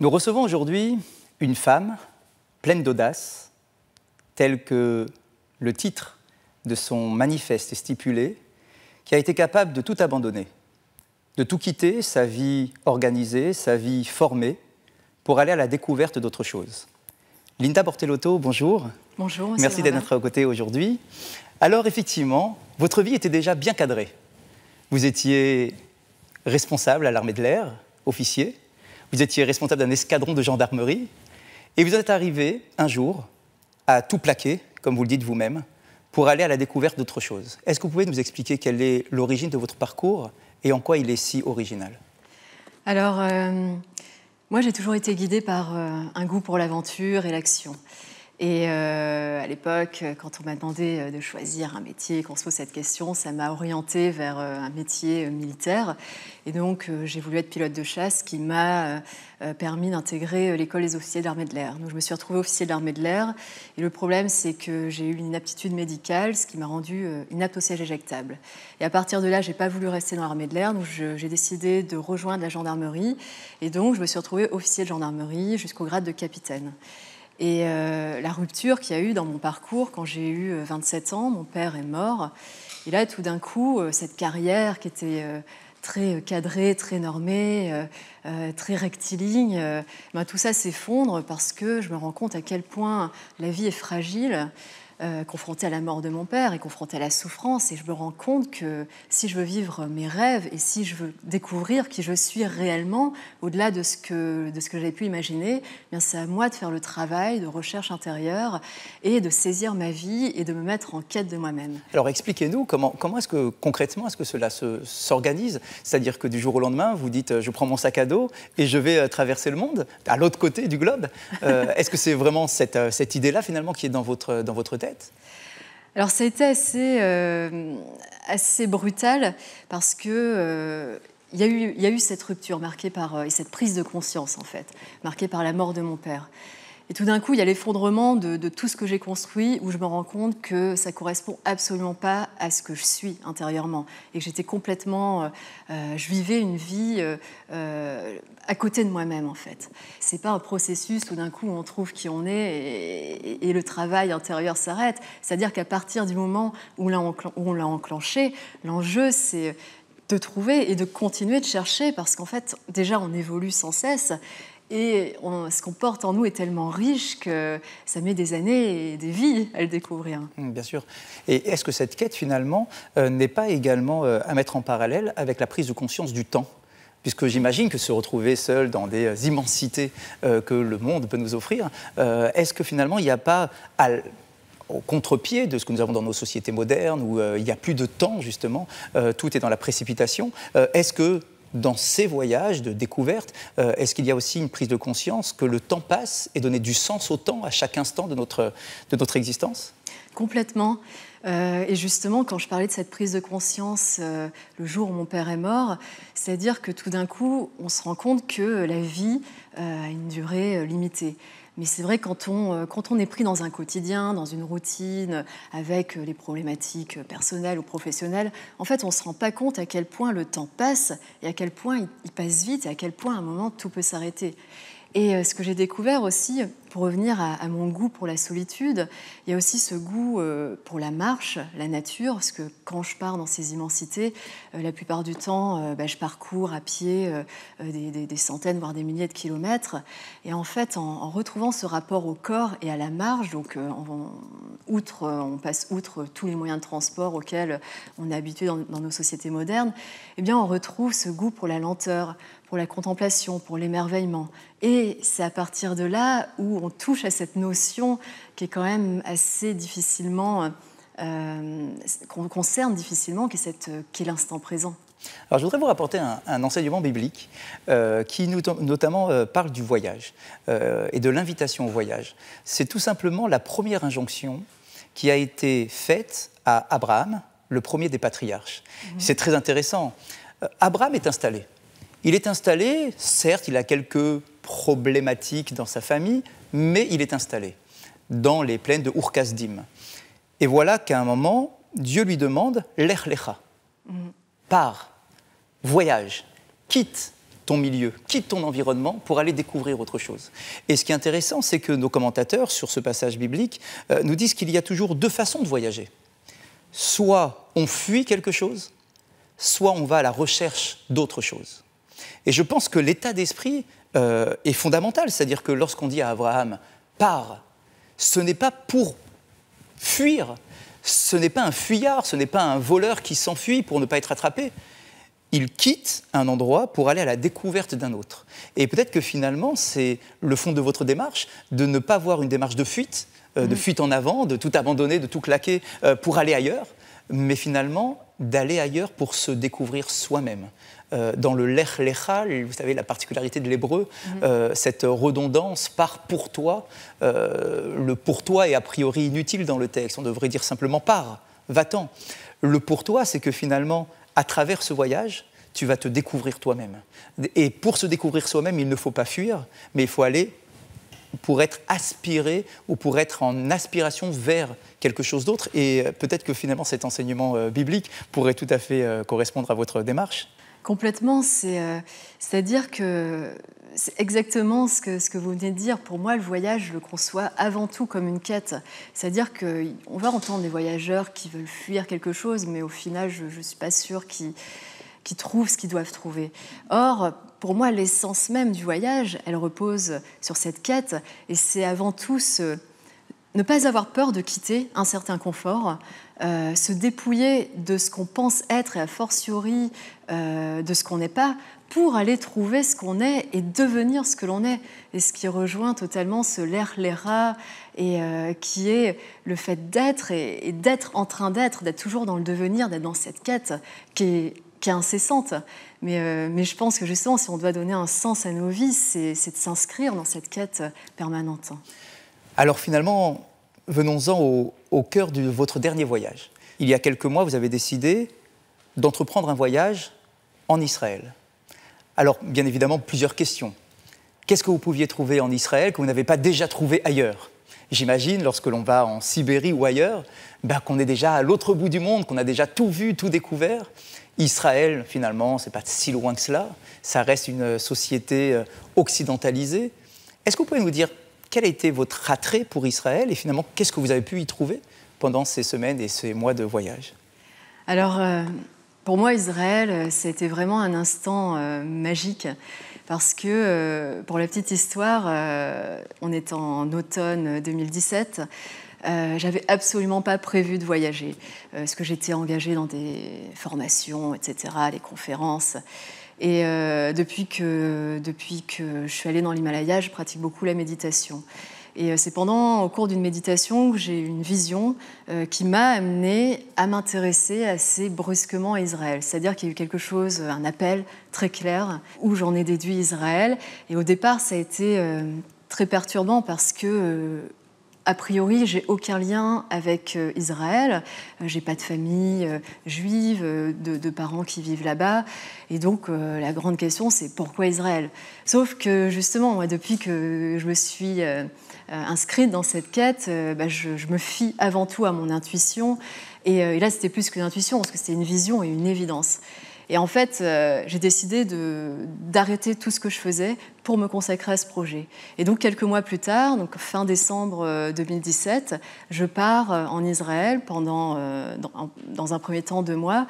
Nous recevons aujourd'hui une femme pleine d'audace, telle que le titre de son manifeste est stipulé, qui a été capable de tout abandonner, de tout quitter, sa vie organisée, sa vie formée, pour aller à la découverte d'autre chose. Linda Bortellotto, bonjour. Bonjour, monsieur Merci d'être à nos côtés aujourd'hui. Alors effectivement, votre vie était déjà bien cadrée. Vous étiez responsable à l'armée de l'air, officier. Vous étiez responsable d'un escadron de gendarmerie. Et vous êtes arrivé un jour à tout plaquer, comme vous le dites vous-même, pour aller à la découverte d'autre chose. Est-ce que vous pouvez nous expliquer quelle est l'origine de votre parcours et en quoi il est si original? Alors, moi j'ai toujours été guidée par un goût pour l'aventure et l'action. Et à l'époque, quand on m'a demandé de choisir un métier, qu'on se pose cette question, ça m'a orientée vers un métier militaire. Et donc, j'ai voulu être pilote de chasse, qui m'a permis d'intégrer l'école des officiers de l'armée de l'air. Donc, je me suis retrouvée officier de l'armée de l'air. Et le problème, c'est que j'ai eu une inaptitude médicale, ce qui m'a rendue inapte au siège éjectable. Et à partir de là, j'ai pas voulu rester dans l'armée de l'air. Donc, j'ai décidé de rejoindre la gendarmerie. Et donc, je me suis retrouvée officier de gendarmerie jusqu'au grade de capitaine. Et la rupture qu'il y a eu dans mon parcours, quand j'ai eu 27 ans, mon père est mort. Et là, tout d'un coup, cette carrière qui était très cadrée, très normée, très rectiligne, tout ça s'effondre parce que je me rends compte à quel point la vie est fragile, confrontée à la mort de mon père et confrontée à la souffrance. Et je me rends compte que si je veux vivre mes rêves et si je veux découvrir qui je suis réellement, au-delà de ce que j'avais pu imaginer, c'est à moi de faire le travail de recherche intérieure et de saisir ma vie et de me mettre en quête de moi-même. Alors expliquez-nous comment est-ce que concrètement est-ce que cela s'organise? C'est-à-dire que du jour au lendemain, vous dites je prends mon sac à dos et je vais traverser le monde, à l'autre côté du globe. Est-ce que c'est vraiment cette idée-là finalement qui est dans votre tête? Alors ça a été assez brutal parce que il y a eu cette rupture marquée par et cette prise de conscience en fait, marquée par la mort de mon père. Et tout d'un coup, il y a l'effondrement de tout ce que j'ai construit où je me rends compte que ça ne correspond absolument pas à ce que je suis intérieurement. Et que j'étais complètement... je vivais une vie à côté de moi-même, en fait. Ce n'est pas un processus, tout d'un coup, où on trouve qui on est et le travail intérieur s'arrête. C'est-à-dire qu'à partir du moment où on l'a enclenché, l'enjeu, c'est de trouver et de continuer de chercher parce qu'en fait, déjà, on évolue sans cesse. Et ce qu'on porte en nous est tellement riche que ça met des années et des vies à le découvrir. Bien sûr. Et est-ce que cette quête, finalement, n'est pas également à mettre en parallèle avec la prise de conscience du temps? Puisque j'imagine que se retrouver seul dans des immensités que le monde peut nous offrir, est-ce que finalement, il n'y a pas... au contre-pied de ce que nous avons dans nos sociétés modernes, où il n'y a plus de temps, justement, tout est dans la précipitation, est-ce que dans ces voyages de découverte, est-ce qu'il y a aussi une prise de conscience que le temps passe et donner du sens au temps à chaque instant de notre existence? Complètement. Et justement, quand je parlais de cette prise de conscience le jour où mon père est mort, c'est-à-dire que tout d'un coup, on se rend compte que la vie a une durée limitée. Mais c'est vrai, quand on est pris dans un quotidien, dans une routine, avec les problématiques personnelles ou professionnelles, en fait, on ne se rend pas compte à quel point le temps passe et à quel point il passe vite et à quel point, à un moment, tout peut s'arrêter. Et ce que j'ai découvert aussi, pour revenir à mon goût pour la solitude, il y a aussi ce goût pour la marche, la nature, parce que quand je pars dans ces immensités, la plupart du temps, je parcours à pied des centaines, voire des milliers de kilomètres. Et en fait, en retrouvant ce rapport au corps et à la marche, donc on passe outre tous les moyens de transport auxquels on est habitué dans nos sociétés modernes, eh bien, on retrouve ce goût pour la lenteur, pour la contemplation, pour l'émerveillement. Et c'est à partir de là où on touche à cette notion qui est quand même assez difficilement, qu'on concerne difficilement, qui est l'instant présent. Alors, je voudrais vous rapporter un enseignement biblique qui notamment parle du voyage et de l'invitation au voyage. C'est tout simplement la première injonction qui a été faite à Abraham, le premier des patriarches. C'est très intéressant. Abraham est installé. Il est installé, certes, il a quelques problématiques dans sa famille, mais il est installé dans les plaines de Ur-Kasdim. Et voilà qu'à un moment, Dieu lui demande « Lech lecha ». Pars, voyage, quitte ton milieu, quitte ton environnement pour aller découvrir autre chose. Et ce qui est intéressant, c'est que nos commentateurs, sur ce passage biblique, nous disent qu'il y a toujours deux façons de voyager. Soit on fuit quelque chose, soit on va à la recherche d'autre chose. Et je pense que l'état d'esprit est fondamental, c'est-à-dire que lorsqu'on dit à Abraham « pars », ce n'est pas pour fuir, ce n'est pas un fuyard, ce n'est pas un voleur qui s'enfuit pour ne pas être attrapé. Il quitte un endroit pour aller à la découverte d'un autre. Et peut-être que finalement, c'est le fond de votre démarche, de ne pas avoir une démarche de fuite en avant, de tout abandonner, de tout claquer pour aller ailleurs, mais finalement d'aller ailleurs pour se découvrir soi-même. Dans le lech lecha, vous savez, la particularité de l'hébreu, cette redondance par pour toi, le pour toi est a priori inutile dans le texte, on devrait dire simplement pars, va-t'en. Le pour toi, c'est que finalement, à travers ce voyage, tu vas te découvrir toi-même. Et pour se découvrir soi-même, il ne faut pas fuir, mais il faut aller pour être aspiré ou pour être en aspiration vers quelque chose d'autre. Et peut-être que finalement cet enseignement biblique pourrait tout à fait correspondre à votre démarche. Complètement, c'est-à-dire que c'est exactement ce que vous venez de dire. Pour moi, le voyage, je le conçois avant tout comme une quête. C'est-à-dire qu'on va entendre des voyageurs qui veulent fuir quelque chose, mais au final, je ne suis pas sûre qu'ils trouvent ce qu'ils doivent trouver. Or, pour moi, l'essence même du voyage, elle repose sur cette quête, et c'est avant tout ne pas avoir peur de quitter un certain confort, se dépouiller de ce qu'on pense être et a fortiori de ce qu'on n'est pas, pour aller trouver ce qu'on est et devenir ce que l'on est. Et ce qui rejoint totalement ce lech lecha, et qui est le fait d'être et d'être en train d'être toujours dans le devenir, d'être dans cette quête qui est incessante. Mais je pense que justement, si on doit donner un sens à nos vies, c'est de s'inscrire dans cette quête permanente. Alors finalement, venons-en au cœur de votre dernier voyage. Il y a quelques mois, vous avez décidé d'entreprendre un voyage en Israël. Alors, bien évidemment, plusieurs questions. Qu'est-ce que vous pouviez trouver en Israël que vous n'avez pas déjà trouvé ailleurs ? J'imagine, lorsque l'on va en Sibérie ou ailleurs, qu'on est déjà à l'autre bout du monde, qu'on a déjà tout vu, tout découvert. Israël, finalement, ce n'est pas si loin que cela. Ça reste une société occidentalisée. Est-ce que vous pouvez nous dire quel a été votre attrait pour Israël et finalement, qu'est-ce que vous avez pu y trouver pendant ces semaines et ces mois de voyage ? Alors, pour moi, Israël, c'était vraiment un instant magique. Parce que, pour la petite histoire, on est en automne 2017, j'avais absolument pas prévu de voyager, parce que j'étais engagée dans des formations, etc., des conférences. Et depuis que je suis allée dans l'Himalaya, je pratique beaucoup la méditation. Et c'est au cours d'une méditation, que j'ai eu une vision qui m'a amenée à m'intéresser assez brusquement à Israël. C'est-à-dire qu'il y a eu quelque chose, un appel très clair, où j'en ai déduit Israël. Et au départ, ça a été très perturbant parce que, a priori, j'ai aucun lien avec Israël. J'ai pas de famille juive, de parents qui vivent là-bas. Et donc, la grande question, c'est pourquoi Israël ? Sauf que, justement, moi, depuis que je me suis inscrite dans cette quête, je me fie avant tout à mon intuition. Et là, c'était plus qu'une intuition, parce que c'était une vision et une évidence. Et en fait, j'ai décidé d'arrêter tout ce que je faisais pour me consacrer à ce projet. Et donc, quelques mois plus tard, donc fin décembre 2017, je pars en Israël dans un premier temps 2 mois.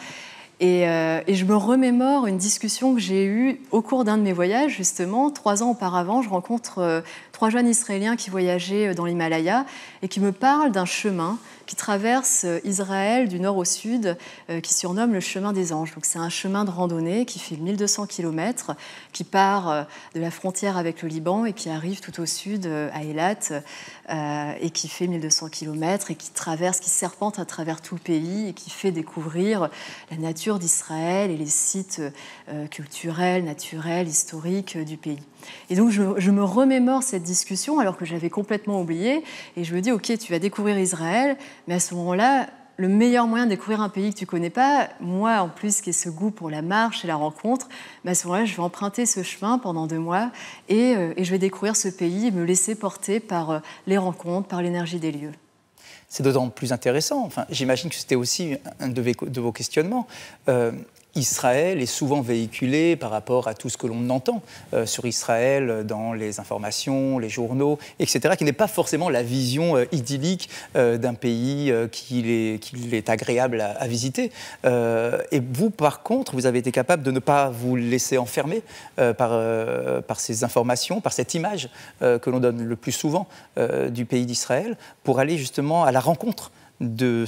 Et je me remémore une discussion que j'ai eue au cours d'un de mes voyages, justement. 3 ans auparavant, je rencontre 3 jeunes Israéliens qui voyageaient dans l'Himalaya et qui me parlent d'un chemin qui traverse Israël du nord au sud, qui surnomme le chemin des anges. Donc, c'est un chemin de randonnée qui fait 1200 km, qui part de la frontière avec le Liban et qui arrive tout au sud à Eilat, et qui fait 1200 km et qui serpente à travers tout le pays et qui fait découvrir la nature d'Israël et les sites culturels, naturels, historiques du pays. Et donc, je me remémore cette discussion alors que j'avais complètement oublié et je me dis, ok, tu vas découvrir Israël, mais à ce moment-là, le meilleur moyen de découvrir un pays que tu ne connais pas, moi en plus qui ai ce goût pour la marche et la rencontre, à ce moment-là, je vais emprunter ce chemin pendant 2 mois et je vais découvrir ce pays et me laisser porter par les rencontres, par l'énergie des lieux. C'est d'autant plus intéressant. Enfin, j'imagine que c'était aussi un de vos questionnements. Israël est souvent véhiculé par rapport à tout ce que l'on entend sur Israël dans les informations, les journaux, etc., qui n'est pas forcément la vision idyllique d'un pays qu'il est agréable à visiter. Et vous, par contre, vous avez été capable de ne pas vous laisser enfermer par ces informations, par cette image que l'on donne le plus souvent du pays d'Israël, pour aller justement à la rencontre de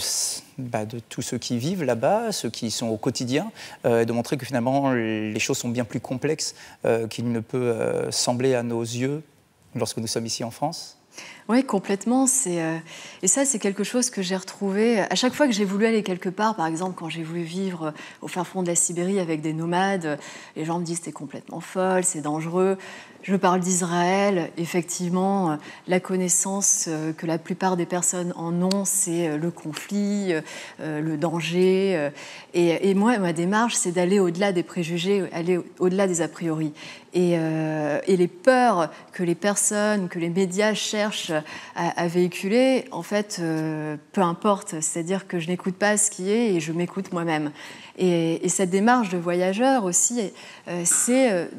tous ceux qui vivent là-bas, ceux qui sont au quotidien, de montrer que finalement les choses sont bien plus complexes qu'il ne peut sembler à nos yeux lorsque nous sommes ici en France. Oui, complètement. Et ça, c'est quelque chose que j'ai retrouvé à chaque fois que j'ai voulu aller quelque part. Par exemple, quand j'ai voulu vivre au fin fond de la Sibérie avec des nomades, les gens me disent « t'es complètement folle, c'est dangereux ». Je parle d'Israël. Effectivement, la connaissance que la plupart des personnes en ont, c'est le conflit, le danger. Et moi, ma démarche, c'est d'aller au-delà des préjugés, aller au-delà des a priori. Et les peurs que les personnes, que les médias cherchent à véhiculer, en fait, peu importe. C'est-à-dire que je n'écoute pas ce qui est et je m'écoute moi-même. Et cette démarche de voyageur aussi, c'est...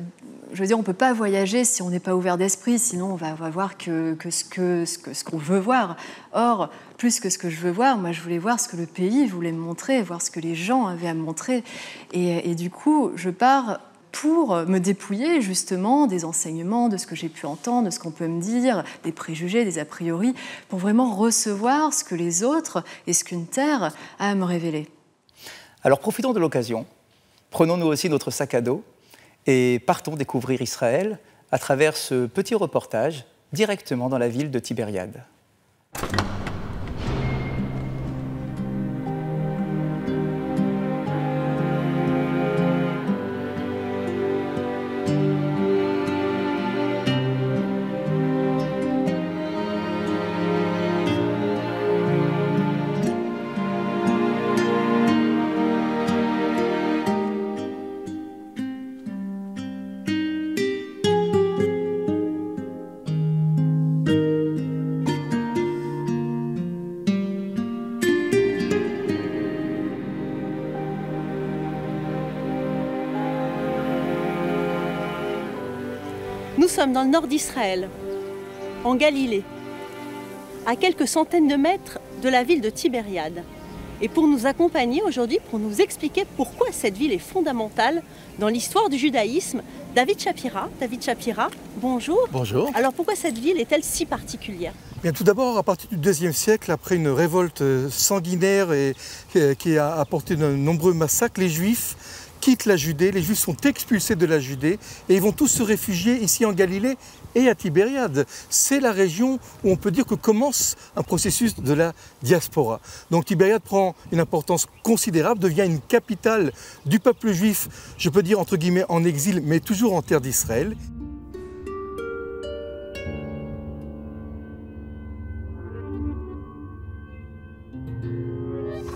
je veux dire, on ne peut pas voyager si on n'est pas ouvert d'esprit, sinon on va voir que ce qu'on veut voir. Or, plus que ce que je veux voir, moi je voulais voir ce que le pays voulait me montrer, voir ce que les gens avaient à me montrer. Et du coup, je pars pour me dépouiller justement des enseignements, de ce que j'ai pu entendre, de ce qu'on peut me dire, des préjugés, des a priori, pour vraiment recevoir ce que les autres et ce qu'une terre a à me révéler. Alors profitons de l'occasion, prenons nous aussi notre sac à dos et partons découvrir Israël à travers ce petit reportage directement dans la ville de Tibériade. Nous sommes dans le nord d'Israël, en Galilée, à quelques centaines de mètres de la ville de Tibériade. Et pour nous accompagner aujourd'hui, pour nous expliquer pourquoi cette ville est fondamentale dans l'histoire du judaïsme, David Shapira. David Shapira, bonjour. Bonjour. Alors pourquoi cette ville est-elle si particulière ? Bien, tout d'abord, à partir du IIe siècle, après une révolte sanguinaire et qui a apporté de nombreux massacres, les Juifs quittent la Judée, les Juifs sont expulsés de la Judée et ils vont tous se réfugier ici en Galilée et à Tibériade. C'est la région où on peut dire que commence un processus de la diaspora. Donc Tibériade prend une importance considérable, devient une capitale du peuple juif, je peux dire entre guillemets en exil, mais toujours en terre d'Israël.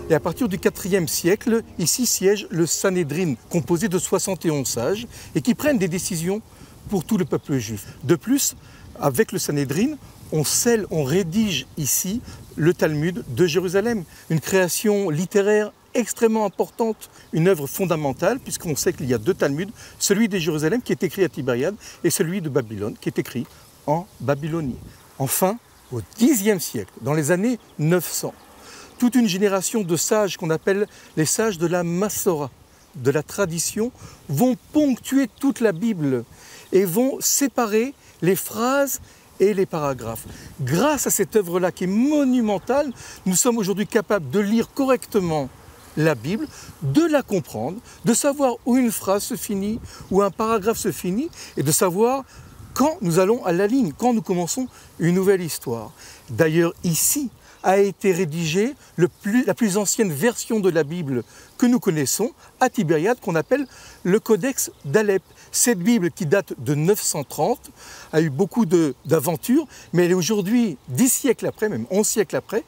Et à partir du IVe siècle, ici siège le Sanhédrin, composé de 71 sages, et qui prennent des décisions pour tout le peuple juif. De plus, avec le Sanhédrin, on rédige ici le Talmud de Jérusalem, une création littéraire extrêmement importante, une œuvre fondamentale, puisqu'on sait qu'il y a deux Talmuds, celui de Jérusalem qui est écrit à Tibériade, et celui de Babylone qui est écrit en Babylonie. Enfin, au Xe siècle, dans les années 900, toute une génération de sages qu'on appelle les sages de la Massora, de la tradition, vont ponctuer toute la Bible et vont séparer les phrases et les paragraphes. Grâce à cette œuvre-là qui est monumentale, nous sommes aujourd'hui capables de lire correctement la Bible, de la comprendre, de savoir où une phrase se finit, où un paragraphe se finit, et de savoir quand nous allons à la ligne, quand nous commençons une nouvelle histoire. D'ailleurs, ici, a été rédigée la plus ancienne version de la Bible que nous connaissons, à Tibériade, qu'on appelle le Codex d'Alep. Cette Bible, qui date de 930, a eu beaucoup d'aventures, mais elle est aujourd'hui, 10 siècles après, même 11 siècles après,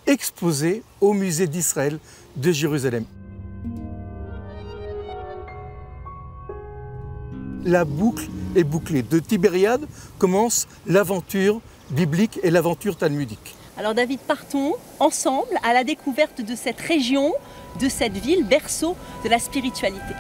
exposée au musée d'Israël de Jérusalem. La boucle est bouclée. De Tibériade commence l'aventure biblique et l'aventure talmudique. Alors David, partons ensemble à la découverte de cette région, de cette ville, berceau de la spiritualité.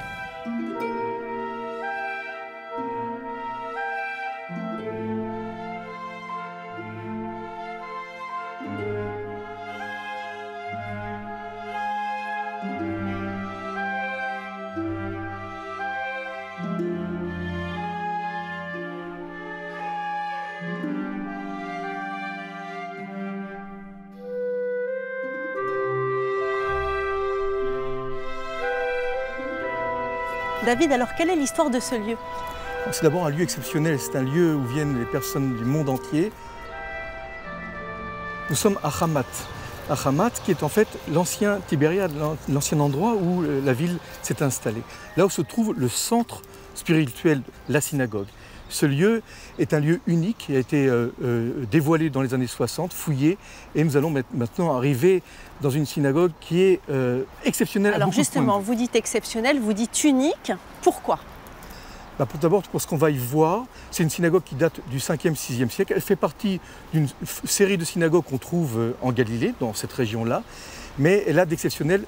David, alors quelle est l'histoire de ce lieu? C'est d'abord un lieu exceptionnel, c'est un lieu où viennent les personnes du monde entier. Nous sommes à Hamat. À Hamat, qui est en fait l'ancien Tibériade, l'ancien endroit où la ville s'est installée. Là où se trouve le centre spirituel, la synagogue. Ce lieu est un lieu unique qui a été dévoilé dans les années 60, fouillé, et nous allons maintenant arriver dans une synagogue qui est exceptionnelle. Alors justement, vous dites exceptionnelle, vous dites unique, pourquoi? Tout d'abord, pour ce qu'on va y voir, c'est une synagogue qui date du 5e, 6e siècle. Elle fait partie d'une série de synagogues qu'on trouve en Galilée, dans cette région-là. Mais elle a d'exceptionnel,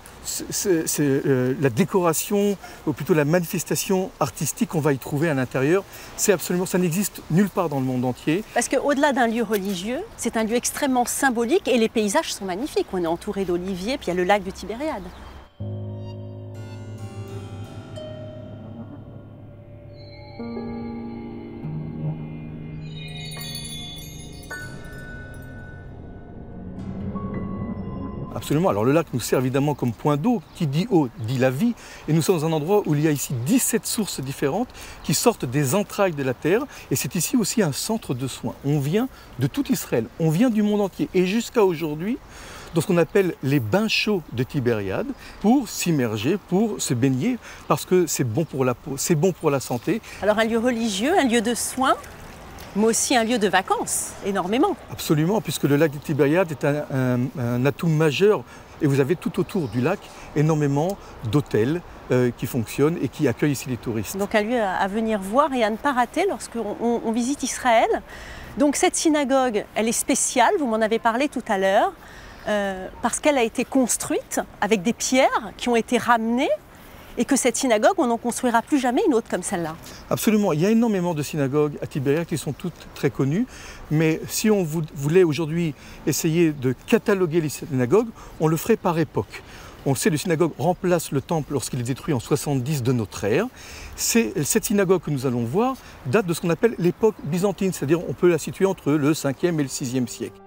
la décoration, ou plutôt la manifestation artistique qu'on va y trouver à l'intérieur. C'est absolument, ça n'existe nulle part dans le monde entier. Parce qu'au-delà d'un lieu religieux, c'est un lieu extrêmement symbolique et les paysages sont magnifiques. On est entouré d'oliviers, puis il y a le lac de Tibériade. Absolument. Alors le lac nous sert évidemment comme point d'eau. Qui dit eau dit la vie. Et nous sommes dans un endroit où il y a ici 17 sources différentes qui sortent des entrailles de la terre. Et c'est ici aussi un centre de soins. On vient de tout Israël, on vient du monde entier. Et jusqu'à aujourd'hui, dans ce qu'on appelle les bains chauds de Tibériade, pour s'immerger, pour se baigner, parce que c'est bon pour la peau, c'est bon pour la santé. Alors un lieu religieux, un lieu de soins, mais aussi un lieu de vacances, énormément. Absolument, puisque le lac de Tibériade est un atout majeur. Et vous avez tout autour du lac énormément d'hôtels qui fonctionnent et qui accueillent ici les touristes. Donc un lieu à venir voir et à ne pas rater lorsqu'on visite Israël. Donc cette synagogue, elle est spéciale, vous m'en avez parlé tout à l'heure, parce qu'elle a été construite avec des pierres qui ont été ramenées, et que cette synagogue, on n'en construira plus jamais une autre comme celle-là. Absolument. Il y a énormément de synagogues à Tibériade qui sont toutes très connues. Mais si on voulait aujourd'hui essayer de cataloguer les synagogues, on le ferait par époque. On le sait, le synagogue remplace le temple lorsqu'il est détruit en 70 de notre ère. Cette synagogue que nous allons voir date de ce qu'on appelle l'époque byzantine, c'est-à-dire on peut la situer entre le 5e et le 6e siècle.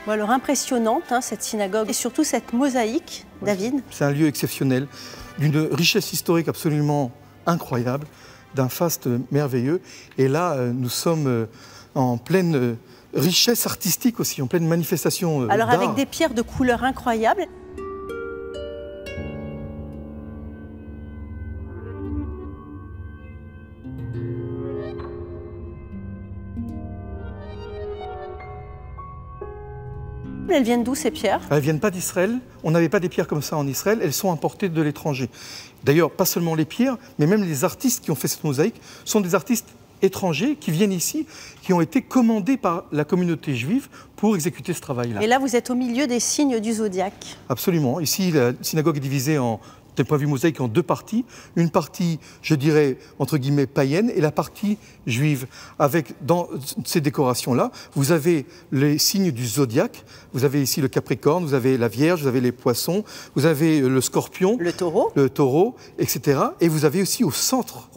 Bon, alors impressionnante cette synagogue et surtout cette mosaïque, David. C'est un lieu exceptionnel, d'une richesse historique absolument incroyable, d'un faste merveilleux. Et là, nous sommes en pleine richesse artistique aussi, en pleine manifestation d'art. Alors avec des pierres de couleurs incroyables. Elles viennent d'où ces pierres? Elles ne viennent pas d'Israël. On n'avait pas des pierres comme ça en Israël. Elles sont importées de l'étranger. D'ailleurs, pas seulement les pierres, mais même les artistes qui ont fait cette mosaïque sont des artistes étrangers qui viennent ici, qui ont été commandés par la communauté juive pour exécuter ce travail-là. Et là, vous êtes au milieu des signes du zodiaque. Absolument. Ici, la synagogue est divisée d'un point de vue mosaïque en deux parties. Une partie, je dirais, entre guillemets, païenne, et la partie juive. Avec, dans ces décorations-là, vous avez les signes du zodiaque. Vous avez ici le Capricorne, vous avez la Vierge, vous avez les Poissons, vous avez le Scorpion, le Taureau, etc. Et vous avez aussi au centre,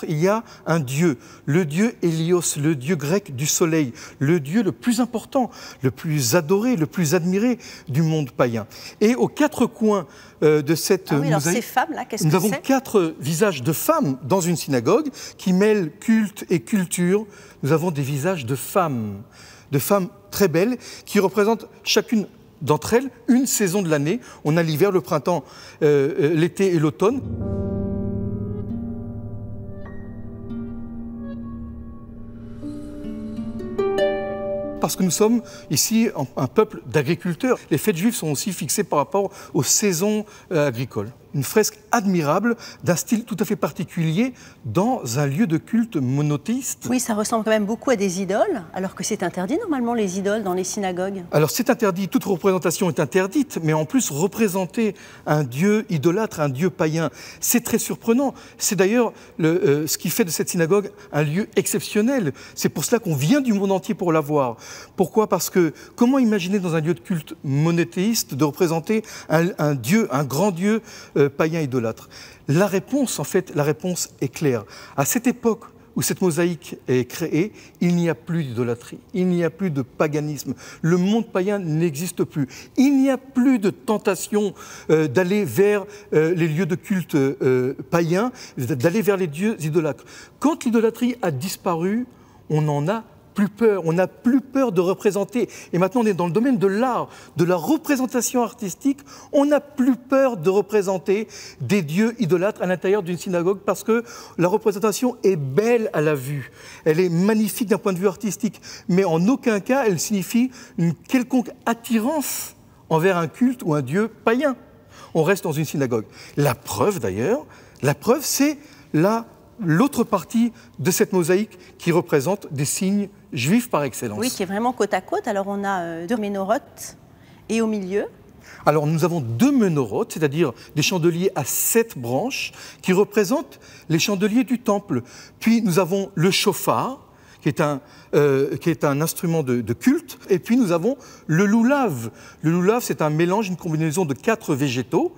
il y a un dieu, le dieu Hélios, le dieu grec du soleil, le dieu le plus important, le plus adoré, le plus admiré du monde païen. Et aux quatre coins de cette mosaïque, alors ces femmes-là, qu'est-ce que nous avons 4 visages de femmes dans une synagogue qui mêlent culte et culture. Nous avons des visages de femmes très belles qui représentent chacune d'entre elles une saison de l'année. On a l'hiver, le printemps, l'été et l'automne. parce que nous sommes ici un peuple d'agriculteurs. Les fêtes juives sont aussi fixées par rapport aux saisons agricoles. Une fresque admirable, d'un style tout à fait particulier, dans un lieu de culte monothéiste. Oui, ça ressemble quand même beaucoup à des idoles, alors que c'est interdit normalement les idoles dans les synagogues. Alors c'est interdit, toute représentation est interdite, mais en plus représenter un dieu idolâtre, un dieu païen, c'est très surprenant. C'est d'ailleurs ce qui fait de cette synagogue un lieu exceptionnel. C'est pour cela qu'on vient du monde entier pour la voir. Pourquoi? Parce que comment imaginer dans un lieu de culte monothéiste de représenter un dieu, un grand dieu païen idolâtre? La réponse, en fait, la réponse est claire. À cette époque où cette mosaïque est créée, il n'y a plus d'idolâtrie, il n'y a plus de paganisme. Le monde païen n'existe plus. Il n'y a plus de tentation d'aller vers les lieux de culte païens, d'aller vers les dieux idolâtres. Quand l'idolâtrie a disparu, on n'en a plus peur, on n'a plus peur de représenter. Et maintenant, on est dans le domaine de l'art, de la représentation artistique. On n'a plus peur de représenter des dieux idolâtres à l'intérieur d'une synagogue parce que la représentation est belle à la vue. Elle est magnifique d'un point de vue artistique, mais en aucun cas, elle signifie une quelconque attirance envers un culte ou un dieu païen. On reste dans une synagogue. La preuve, d'ailleurs, c'est l'autre partie de cette mosaïque qui représente des signes juifs par excellence. Oui, qui est vraiment côte à côte. Alors on a 2 ménorotes et au milieu. Alors nous avons 2 ménorotes, c'est-à-dire des chandeliers à 7 branches qui représentent les chandeliers du temple. Puis nous avons le shofar, qui est un instrument de culte. Et puis nous avons le loulav. Le loulav, c'est un mélange, une combinaison de 4 végétaux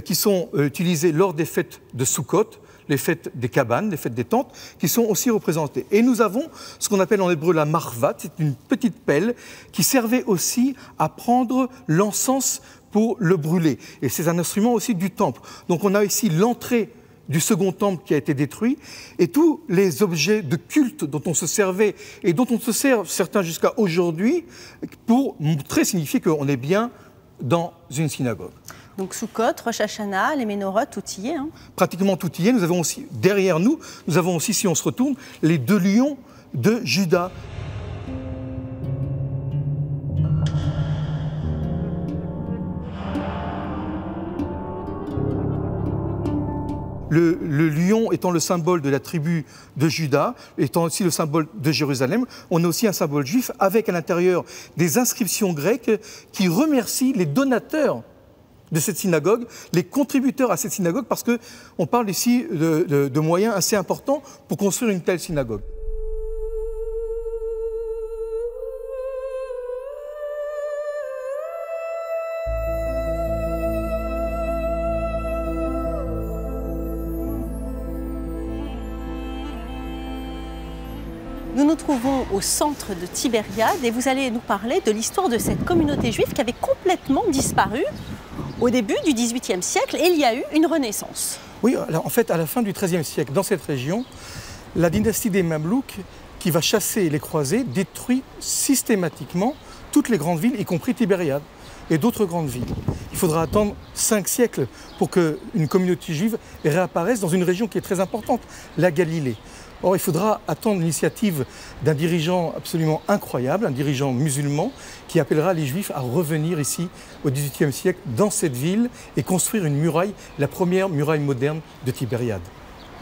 qui sont utilisés lors des fêtes de Sukkot, les fêtes des cabanes, les fêtes des tentes, qui sont aussi représentées. Et nous avons ce qu'on appelle en hébreu la marvat, c'est une petite pelle qui servait aussi à prendre l'encens pour le brûler. Et c'est un instrument aussi du temple. Donc on a ici l'entrée du second temple qui a été détruit, et tous les objets de culte dont on se servait, et dont on se sert, certains jusqu'à aujourd'hui, pour montrer, signifier qu'on est bien dans une synagogue. Donc Sukkot, Rosh Hashanah, les ménorotes, tout y est. Hein. Pratiquement tout y est. Nous avons aussi, derrière nous, nous avons aussi, si on se retourne, les 2 lions de Juda. Le lion étant le symbole de la tribu de Juda, étant aussi le symbole de Jérusalem, on a aussi un symbole juif avec à l'intérieur des inscriptions grecques qui remercient les donateurs de cette synagogue, les contributeurs à cette synagogue, parce qu'on parle ici de moyens assez importants pour construire une telle synagogue. Nous nous trouvons au centre de Tibériade et vous allez nous parler de l'histoire de cette communauté juive qui avait complètement disparu au début du XVIIIe siècle, et il y a eu une renaissance. Oui, alors en fait, à la fin du XIIIe siècle, dans cette région, la dynastie des Mamelouks, qui va chasser les croisés, détruit systématiquement toutes les grandes villes, y compris Tibériade et d'autres grandes villes. Il faudra attendre 5 siècles pour qu'une communauté juive réapparaisse dans une région qui est très importante, la Galilée. Or, il faudra attendre l'initiative d'un dirigeant absolument incroyable, un dirigeant musulman, qui appellera les Juifs à revenir ici au XVIIIe siècle, dans cette ville, et construire une muraille, la première muraille moderne de Tibériade.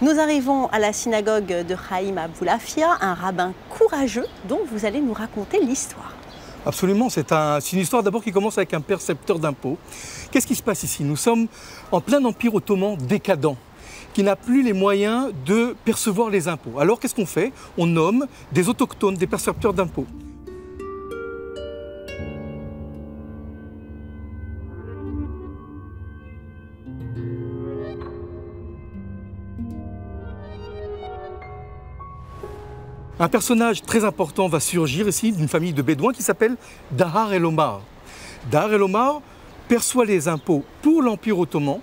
Nous arrivons à la synagogue de Chaim Aboulafia, un rabbin courageux dont vous allez nous raconter l'histoire. Absolument, c'est une histoire d'abord qui commence avec un percepteur d'impôts. Qu'est-ce qui se passe ici? Nous sommes en plein empire ottoman décadent, qui n'a plus les moyens de percevoir les impôts. Alors qu'est-ce qu'on fait? On nomme des autochtones, des percepteurs d'impôts. Un personnage très important va surgir ici d'une famille de bédouins qui s'appelle Dahar el-Omar. Dahar el-Omar perçoit les impôts pour l'Empire ottoman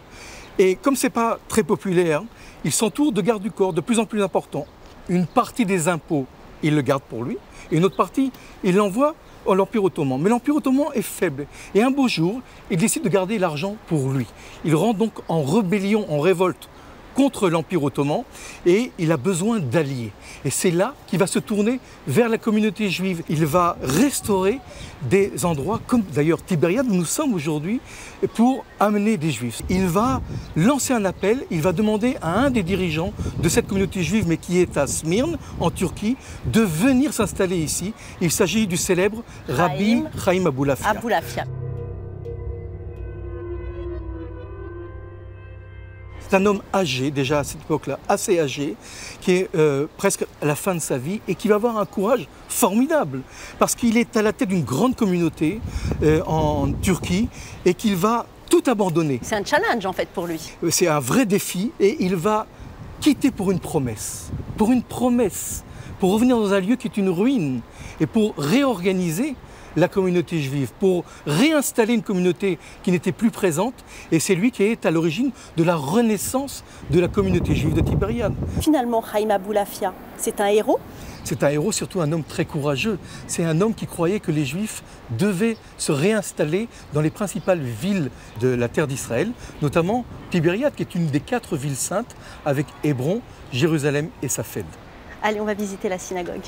et comme ce n'est pas très populaire, il s'entoure de gardes du corps de plus en plus importants. Une partie des impôts, il le garde pour lui et une autre partie, il l'envoie à l'Empire ottoman. Mais l'Empire ottoman est faible et un beau jour, il décide de garder l'argent pour lui. Il rentre donc en rébellion, en révolte contre l'Empire ottoman et il a besoin d'alliés. Et c'est là qu'il va se tourner vers la communauté juive. Il va restaurer des endroits comme d'ailleurs Tibériade où nous sommes aujourd'hui pour amener des juifs. Il va lancer un appel, il va demander à un des dirigeants de cette communauté juive mais qui est à Smyrne en Turquie de venir s'installer ici. Il s'agit du célèbre Rabbi Chaim Aboulafia. Aboulafia. C'est un homme âgé, déjà à cette époque-là, assez âgé, qui est presque à la fin de sa vie et qui va avoir un courage formidable parce qu'il est à la tête d'une grande communauté en Turquie et qu'il va tout abandonner. C'est un challenge en fait pour lui. C'est un vrai défi et il va quitter pour une promesse, pour revenir dans un lieu qui est une ruine et pour réorganiser la communauté juive, pour réinstaller une communauté qui n'était plus présente. Et c'est lui qui est à l'origine de la renaissance de la communauté juive de Tibériade. Finalement, Chaim Aboulafia, c'est un héros. C'est un héros, surtout un homme très courageux. C'est un homme qui croyait que les Juifs devaient se réinstaller dans les principales villes de la terre d'Israël, notamment Tibériade, qui est une des 4 villes saintes, avec Hébron, Jérusalem et Safed. Allez, on va visiter la synagogue.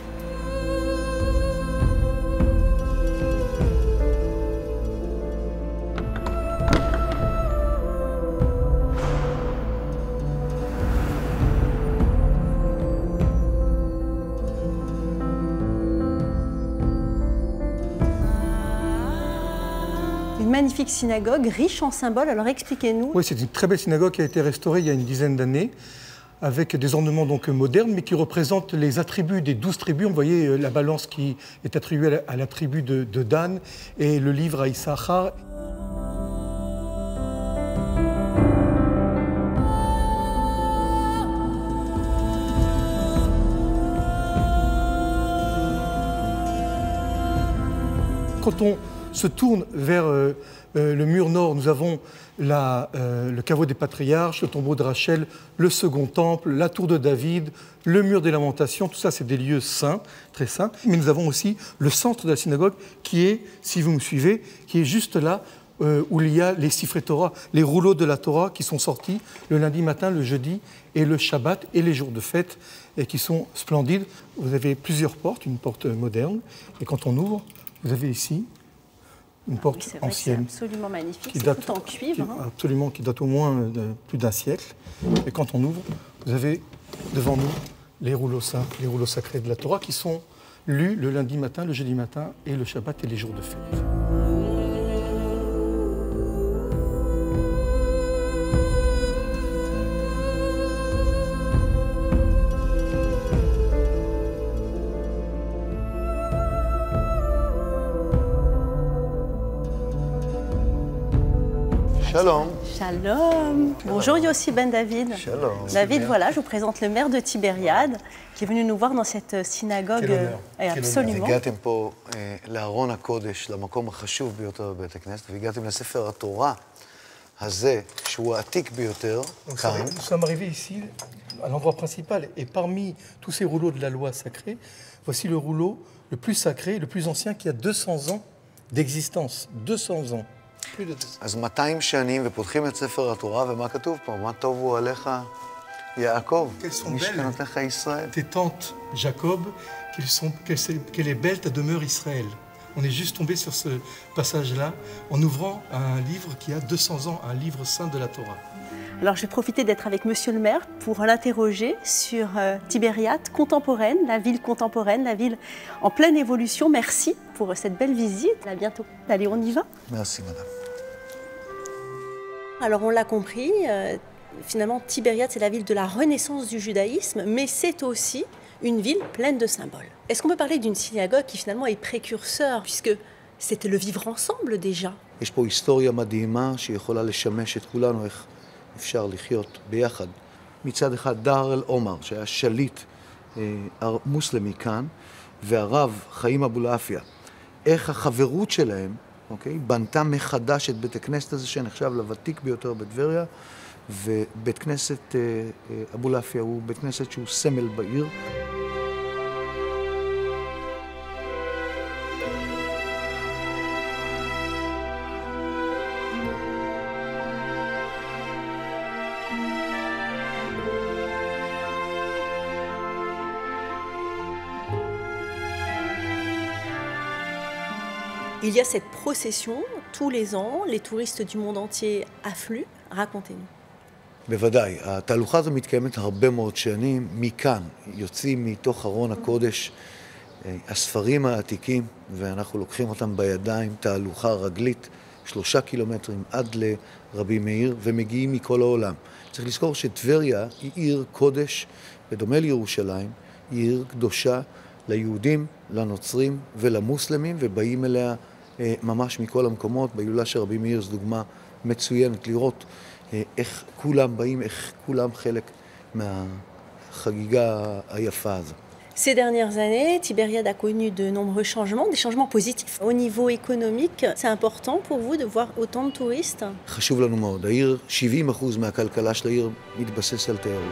Une magnifique synagogue, riche en symboles. Alors expliquez-nous. Oui, c'est une très belle synagogue qui a été restaurée il y a une dizaine d'années, avec des ornements donc modernes, mais qui représentent les attributs des 12 tribus. Vous voyez la balance qui est attribuée à la tribu de Dan et le livre à Issachar. Quand on se tourne vers le mur nord, nous avons le caveau des patriarches, le tombeau de Rachel, le second temple, la tour de David, le mur des lamentations. Tout ça, c'est des lieux saints, très saints. Mais nous avons aussi le centre de la synagogue qui est, si vous me suivez, qui est juste là où il y a les sifrei Torah, les rouleaux de la Torah qui sont sortis le lundi matin, le jeudi et le Shabbat et les jours de fête et qui sont splendides. Vous avez plusieurs portes, une porte moderne. Et quand on ouvre, vous avez ici une porte ancienne. C'est absolument magnifique, c'est tout en cuivre. Absolument, qui date au moins de plus d'un siècle. Et quand on ouvre, vous avez devant nous les rouleaux saints, les rouleaux sacrés de la Torah qui sont lus le lundi matin, le jeudi matin et le Shabbat et les jours de fête. Shalom. Shalom. Bonjour Yossi Ben David. Shalom. David, voilà, je vous présente le maire de Tibériade qui est venu nous voir dans cette synagogue. Absolument. הגעתם פה לארון הקודש, למקום החשוב ביותר בבית הכנסת, והגעתם לספר התורה הזה, שהוא העתיק ביותר, כאן. Nous sommes arrivés ici, à l'endroit principal, et parmi tous ces rouleaux de la loi sacrée, voici le rouleau le plus sacré, le plus ancien, qui a 200 ans d'existence. 200 ans. אז 200 שנים, ופותחים את ספר התורה, ומה כתוב פה? מה טובו עליך, יעקב, משכנותיך ישראל. Tes tantes, Jacob, qu'elle est belle ta demeure Israël. On est juste tombé sur ce passage-là en ouvrant un livre qui a 200 ans, un livre saint de la Torah. Alors je vais profiter d'être avec Monsieur le maire pour l'interroger sur Tibériade contemporaine, la ville en pleine évolution. Merci pour cette belle visite. À bientôt. Allez, on y va. Merci, madame. Alors on l'a compris, finalement Tibériade c'est la ville de la renaissance du judaïsme, mais c'est aussi une ville pleine de symboles. Est-ce qu'on peut parler d'une synagogue qui finalement est précurseur, puisque c'était le vivre ensemble déjà? יש פה היסטוריה מדהימה שיכולה לשמש את כולנו איך אפשר לחיות ביחד. מצד אחד דאר אל עומר, שהיה שליט מוסלמי כאן, והרב חיים אבולעפיה. איך החברות שלהם, אוקיי, בנתה מחדש את בית הכנסת הזה שנחשב לוותיק ביותר בטבריה, ובית כנסת אבולעפיה הוא בית כנסת שהוא סמל בעיר. Il y a cette procession tous les ans, les touristes du monde entier affluent. Racontez-nous. בוודאי, התהלוכה הזו מתקיימת הרבה מאוד שנים. מכאן יוצאים מתוך ארון הקודש הספרים העתיקים, ואנחנו לוקחים אותם בידיים, תהלוכה רגלית, 3 קילומטרים עד לרבי מאיר, ומגיעים מכל העולם. צריך לזכור שטבריה היא עיר קודש, בדומה לירושלים, היא עיר קדושה ליהודים, לנוצרים ולמוסלמים, ובאים אליה ממש מכל המקומות. בהילולה של רבי מאיר זו דוגמה מצוינת לראות איך כולם באים, איך כולם חלק מהחגיגה היפה הזו. Ces dernières années, Tibériade a connu de nombreux changements, des changements positifs. Au niveau économique, c'est important pour vous de voir autant de touristes? חשוב לנו מאוד. העיר, 70% מהכלכלה של העיר מתבסס על תיירות.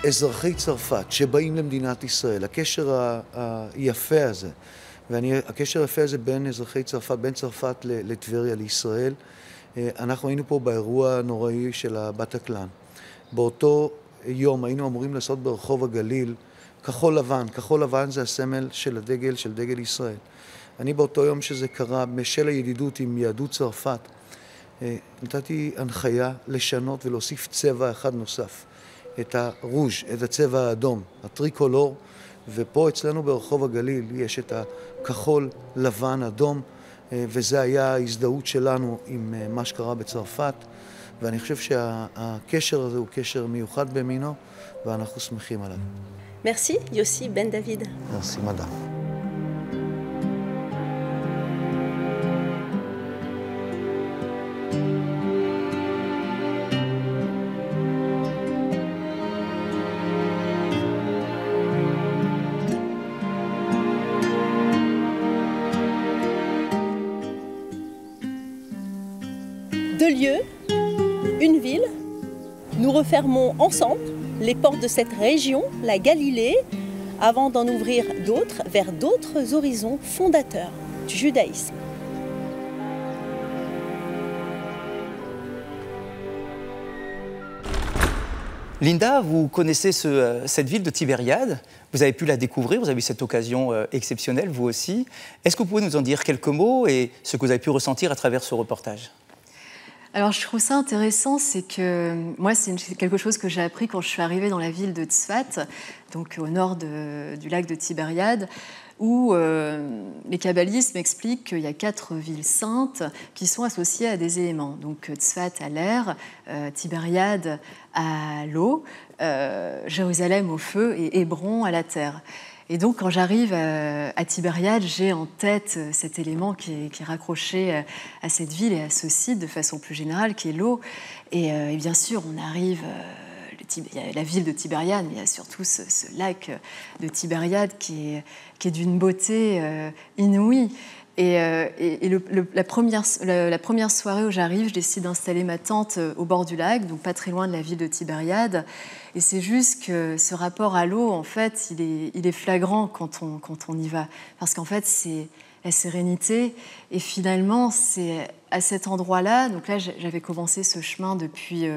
אזרחי צרפת שבאים למדינת ישראל, הקשר היפה הזה, והקשר היפה הזה בין אזרחי צרפת, בין צרפת לטבריה לישראל, אנחנו היינו פה באירוע הנוראי של הבטקלן. באותו יום היינו אמורים לעשות ברחוב הגליל כחול לבן. כחול לבן זה הסמל של הדגל, של דגל ישראל. אני באותו יום שזה קרה, בשל הידידות עם יהדות צרפת, נתתי הנחיה לשנות ולהוסיף צבע אחד נוסף. את הרוז', את הצבע האדום, הטריקולור, ופה אצלנו ברחוב הגליל יש את הכחול, לבן, אדום, וזה היה ההזדהות שלנו עם מה שקרה בצרפת, ואני חושב שהקשר הזה הוא קשר מיוחד במינו, ואנחנו שמחים עליו. Merci, Yossi Ben David. Merci, madame. Deux lieux, une ville. Nous refermons ensemble les portes de cette région, la Galilée, avant d'en ouvrir d'autres vers d'autres horizons fondateurs du judaïsme. Linda, vous connaissez cette ville de Tibériade, vous avez pu la découvrir, vous avez eu cette occasion exceptionnelle, vous aussi. Est-ce que vous pouvez nous en dire quelques mots et ce que vous avez pu ressentir à travers ce reportage ? Alors, je trouve ça intéressant, c'est que moi, c'est quelque chose que j'ai appris quand je suis arrivée dans la ville de Tzfat, donc au nord du lac de Tibériade, où les kabbalistes m'expliquent qu'il y a 4 villes saintes qui sont associées à des éléments. Donc Tzfat à l'air, Tibériade à l'eau, Jérusalem au feu et Hébron à la terre. Et donc, quand j'arrive à Tibériade, j'ai en tête cet élément qui est raccroché à cette ville et à ce site de façon plus générale, qui est l'eau. Et bien sûr, on arrive... Il y a la ville de Tibériade, mais il y a surtout ce lac de Tibériade qui est d'une beauté inouïe. Et la première soirée où j'arrive, je décide d'installer ma tente au bord du lac, donc pas très loin de la ville de Tibériade. Et c'est juste que ce rapport à l'eau, en fait, il est flagrant quand on y va. Parce qu'en fait, c'est la sérénité. Et finalement, c'est à cet endroit-là, donc là, j'avais commencé ce chemin depuis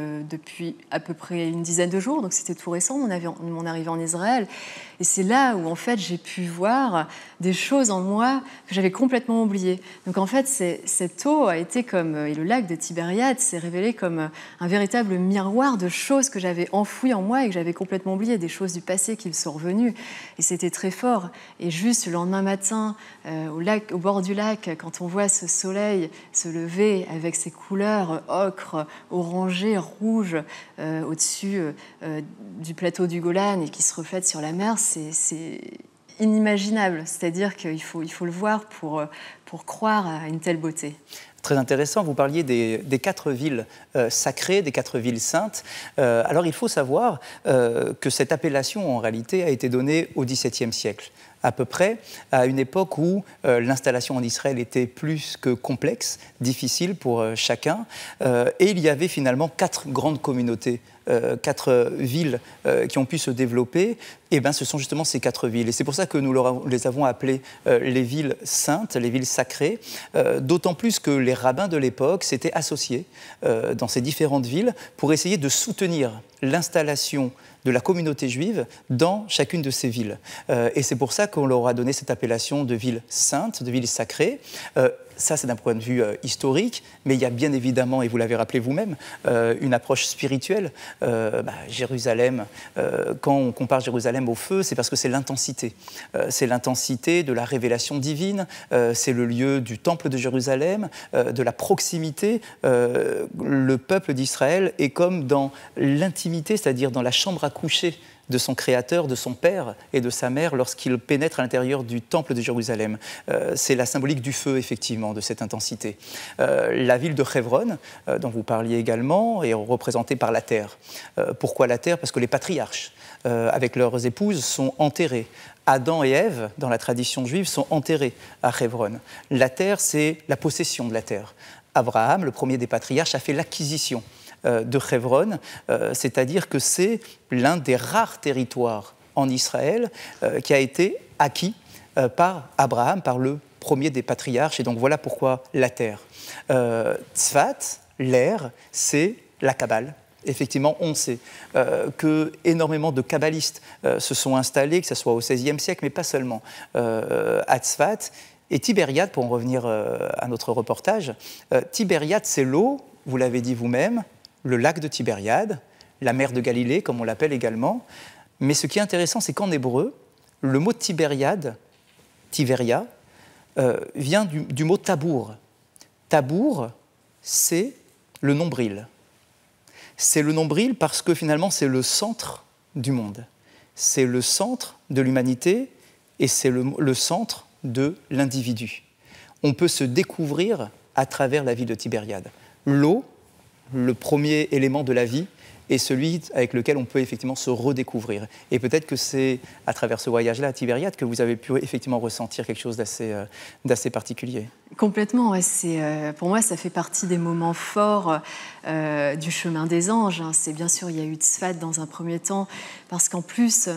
à peu près une dizaine de jours, donc c'était tout récent, mon arrivée en Israël. Et c'est là où, en fait, j'ai pu voir des choses en moi que j'avais complètement oubliées. Donc, en fait, cette eau a été comme... Et le lac de Tibériade s'est révélé comme un véritable miroir de choses que j'avais enfouies en moi et que j'avais complètement oubliées, des choses du passé qui me sont revenues. Et c'était très fort. Et juste le lendemain matin, au bord du lac, quand on voit ce soleil se lever avec ses couleurs ocre, orangé, rouge, au-dessus du plateau du Golan et qui se reflète sur la mer, c'est inimaginable. C'est-à-dire qu'il faut le voir pour croire à une telle beauté. Très intéressant, vous parliez des 4 villes sacrées, des 4 villes saintes. Alors il faut savoir que cette appellation en réalité a été donnée au XVIIe siècle. à peu près, à une époque où l'installation en Israël était plus que complexe, difficile pour chacun, et il y avait finalement 4 grandes communautés, 4 villes qui ont pu se développer. Et bien, ce sont justement ces 4 villes. Et c'est pour ça que nous les avons appelées les villes saintes, les villes sacrées, d'autant plus que les rabbins de l'époque s'étaient associés dans ces différentes villes pour essayer de soutenir l'installation de la communauté juive dans chacune de ces villes. Et c'est pour ça qu'on leur a donné cette appellation de ville sainte, de ville sacrée. Ça, c'est d'un point de vue historique, mais il y a bien évidemment, et vous l'avez rappelé vous-même, une approche spirituelle. Jérusalem, quand on compare Jérusalem au feu, c'est parce que c'est l'intensité. C'est l'intensité de la révélation divine, c'est le lieu du temple de Jérusalem, de la proximité. Le peuple d'Israël est comme dans l'intimité, c'est-à-dire dans la chambre à coucher de son créateur, de son père et de sa mère lorsqu'il pénètre à l'intérieur du temple de Jérusalem. C'est la symbolique du feu, effectivement, de cette intensité. La ville de Hebron, dont vous parliez également, est représentée par la terre. Pourquoi la terre ? Parce que les patriarches, avec leurs épouses, sont enterrés. Adam et Ève, dans la tradition juive, sont enterrés à Hebron. La terre, c'est la possession de la terre. Abraham, le premier des patriarches, a fait l'acquisition de Hebron, c'est-à-dire que c'est l'un des rares territoires en Israël qui a été acquis par Abraham, par le premier des patriarches, et donc voilà pourquoi la terre. Tzfat, l'air, c'est la Kabbale. Effectivement, on sait que énormément de kabbalistes se sont installés, que ce soit au XVIe siècle, mais pas seulement, à Tzfat. Et Tibériade, pour en revenir à notre reportage, Tibériade, c'est l'eau, vous l'avez dit vous-même, le lac de Tibériade, la mer de Galilée, comme on l'appelle également. Mais ce qui est intéressant, c'est qu'en hébreu, le mot Tibériade, Tiberia, vient du mot tabour. Tabour, c'est le nombril. C'est le nombril parce que finalement, c'est le centre du monde. C'est le centre de l'humanité et c'est le centre de l'individu. On peut se découvrir à travers la ville de Tibériade. L'eau, le premier élément de la vie, est celui avec lequel on peut effectivement se redécouvrir. Et peut-être que c'est à travers ce voyage-là à Tibériade que vous avez pu effectivement ressentir quelque chose d'assez particulier. Complètement, ouais, pour moi ça fait partie des moments forts du chemin des anges. C'est bien sûr, il y a eu Tzfat dans un premier temps, parce qu'en plus,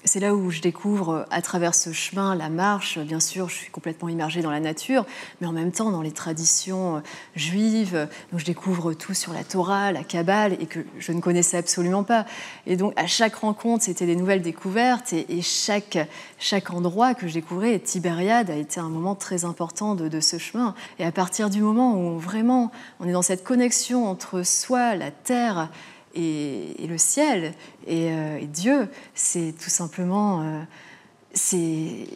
c'est là où je découvre, à travers ce chemin, la marche. Bien sûr, je suis complètement immergée dans la nature, mais en même temps dans les traditions juives. Donc, je découvre tout sur la Torah, la Kabbale, et que je ne connaissais absolument pas. Et donc, à chaque rencontre, c'était des nouvelles découvertes, et chaque endroit que je découvrais, et Tibériade a été un moment très important de ce chemin. Et à partir du moment où vraiment on est dans cette connexion entre soi, la terre, et le ciel et Dieu, c'est tout simplement c'est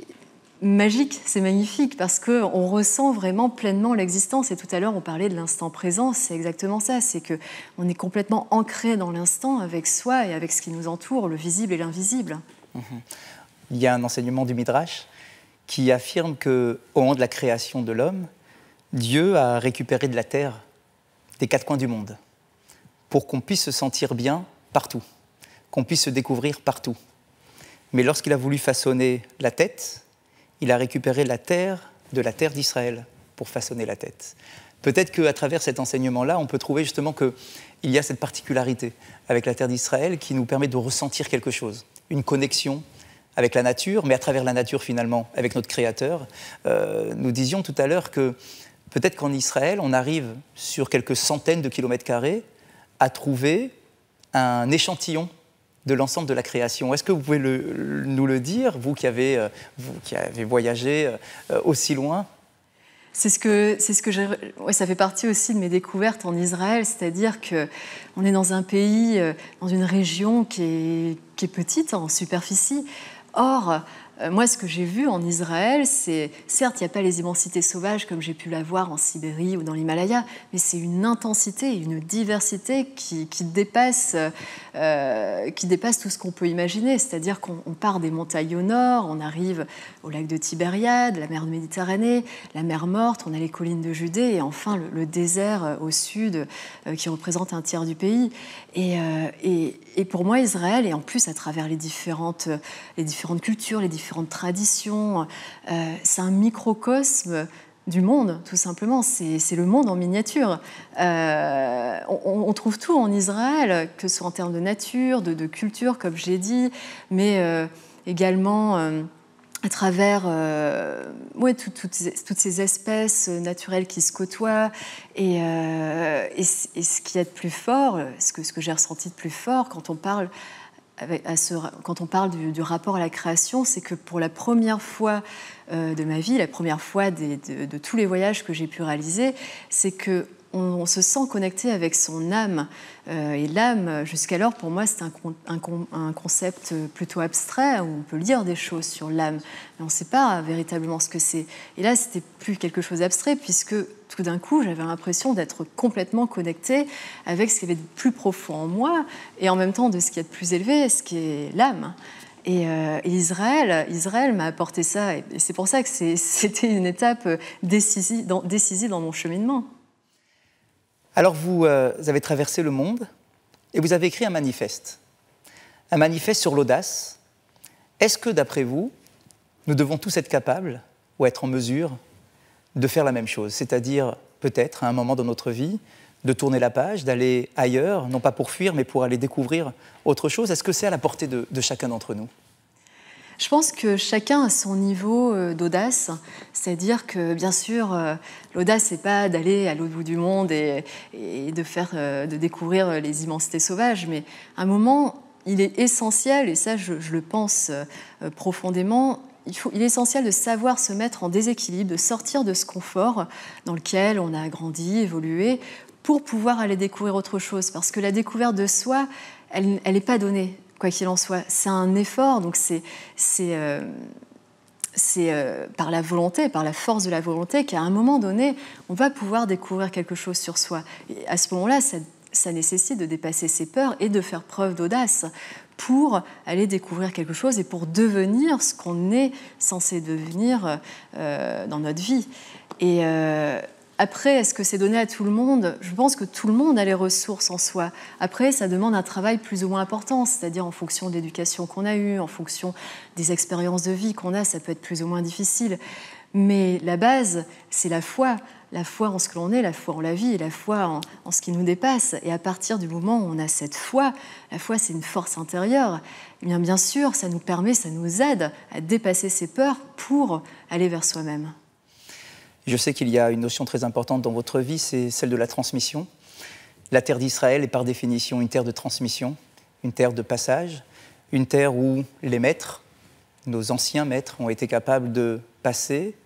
magique, c'est magnifique parce qu'on ressent vraiment pleinement l'existence. Et tout à l'heure, on parlait de l'instant présent, c'est exactement ça, c'est qu'on est complètement ancré dans l'instant avec soi et avec ce qui nous entoure, le visible et l'invisible. Il y a un enseignement du Midrash qui affirme qu'au moment de la création de l'homme, Dieu a récupéré de la terre des 4 coins du monde, pour qu'on puisse se sentir bien partout, qu'on puisse se découvrir partout. Mais lorsqu'il a voulu façonner la tête, il a récupéré la terre de la terre d'Israël pour façonner la tête. Peut-être qu'à travers cet enseignement-là, on peut trouver justement qu'il y a cette particularité avec la terre d'Israël qui nous permet de ressentir quelque chose, une connexion avec la nature, mais à travers la nature finalement, avec notre Créateur. Nous disions tout à l'heure que peut-être qu'en Israël, on arrive sur quelques centaines de kilomètres carrés à trouver un échantillon de l'ensemble de la création. Est-ce que vous pouvez nous le dire, vous qui avez voyagé aussi loin ? C'est ce que ça fait partie aussi de mes découvertes en Israël, c'est-à-dire qu'on est dans un pays, dans une région qui est petite en superficie. Or, moi, ce que j'ai vu en Israël, c'est, certes, il n'y a pas les immensités sauvages comme j'ai pu la voir en Sibérie ou dans l'Himalaya, mais c'est une intensité, une diversité qui dépasse tout ce qu'on peut imaginer. C'est-à-dire qu'on part des montagnes au nord, on arrive au lac de Tibériade, la mer de Méditerranée, la mer Morte, on a les collines de Judée et enfin le désert au sud qui représente un tiers du pays. Et pour moi, Israël, et en plus à travers les différentes cultures, les différentes différentes traditions. C'est un microcosme du monde, tout simplement. C'est le monde en miniature. On trouve tout en Israël, que ce soit en termes de nature, de culture, comme j'ai dit, mais également à travers toutes ces espèces naturelles qui se côtoient. Et ce qu'il y a de plus fort, ce que j'ai ressenti de plus fort quand on parle du rapport à la création, c'est que pour la première fois de ma vie, la première fois de tous les voyages que j'ai pu réaliser, c'est qu'on se sent connecté avec son âme. Et l'âme, jusqu'alors, pour moi, c'est un concept plutôt abstrait, où on peut lire des choses sur l'âme, mais on ne sait pas véritablement ce que c'est. Et là, c'était plus quelque chose d'abstrait, puisque tout d'un coup, j'avais l'impression d'être complètement connectée avec ce qu'il y avait de plus profond en moi, et en même temps de ce qu'il y a de plus élevé, ce qui est l'âme. Et Israël m'a apporté ça, et c'est pour ça que c'était une étape décisive dans mon cheminement. Alors vous avez traversé le monde et vous avez écrit un manifeste sur l'audace. Est-ce que, d'après vous, nous devons tous être capables ou être en mesure de faire la même chose, c'est-à-dire peut-être à un moment dans notre vie de tourner la page, d'aller ailleurs, non pas pour fuir, mais pour aller découvrir autre chose? Est-ce que c'est à la portée de chacun d'entre nous? Je pense que chacun a son niveau d'audace, c'est-à-dire que bien sûr, l'audace, c'est pas d'aller à l'autre bout du monde et de découvrir les immensités sauvages, mais à un moment, il est essentiel, et ça je le pense profondément, il est essentiel de savoir se mettre en déséquilibre, de sortir de ce confort dans lequel on a grandi, évolué, pour pouvoir aller découvrir autre chose, parce que la découverte de soi, elle n'est pas donnée. Quoi qu'il en soit, c'est un effort, donc c'est par la volonté, par la force de la volonté, qu'à un moment donné, on va pouvoir découvrir quelque chose sur soi. Et à ce moment-là, ça nécessite de dépasser ses peurs et de faire preuve d'audace pour aller découvrir quelque chose et pour devenir ce qu'on est censé devenir dans notre vie. Et après, est-ce que c'est donné à tout le monde? Je pense que tout le monde a les ressources en soi. Après, ça demande un travail plus ou moins important, c'est-à-dire en fonction de l'éducation qu'on a eue, en fonction des expériences de vie qu'on a, ça peut être plus ou moins difficile. Mais la base, c'est la foi en ce que l'on est, la foi en la vie, et la foi en ce qui nous dépasse. Et à partir du moment où on a cette foi, la foi, c'est une force intérieure, eh bien sûr, ça nous permet, ça nous aide à dépasser ses peurs pour aller vers soi-même. Je sais qu'il y a une notion très importante dans votre vie, c'est celle de la transmission. La terre d'Israël est par définition une terre de transmission, une terre de passage, une terre où les maîtres, nos anciens maîtres, ont été capables de passer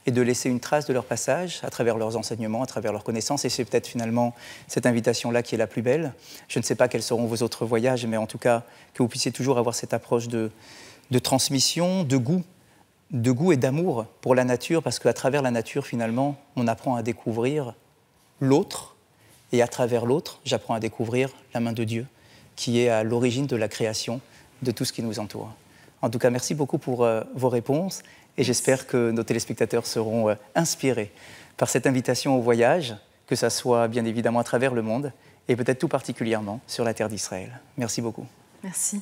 et de laisser une trace de leur passage à travers leurs enseignements, à travers leurs connaissances. Et c'est peut-être finalement cette invitation-là qui est la plus belle. Je ne sais pas quels seront vos autres voyages, mais en tout cas, que vous puissiez toujours avoir cette approche de transmission, de goût et d'amour pour la nature, parce qu'à travers la nature, finalement, on apprend à découvrir l'autre, et à travers l'autre, j'apprends à découvrir la main de Dieu, qui est à l'origine de la création, de tout ce qui nous entoure. En tout cas, merci beaucoup pour vos réponses, et j'espère que nos téléspectateurs seront inspirés par cette invitation au voyage, que ça soit bien évidemment à travers le monde, et peut-être tout particulièrement sur la terre d'Israël. Merci beaucoup. Merci.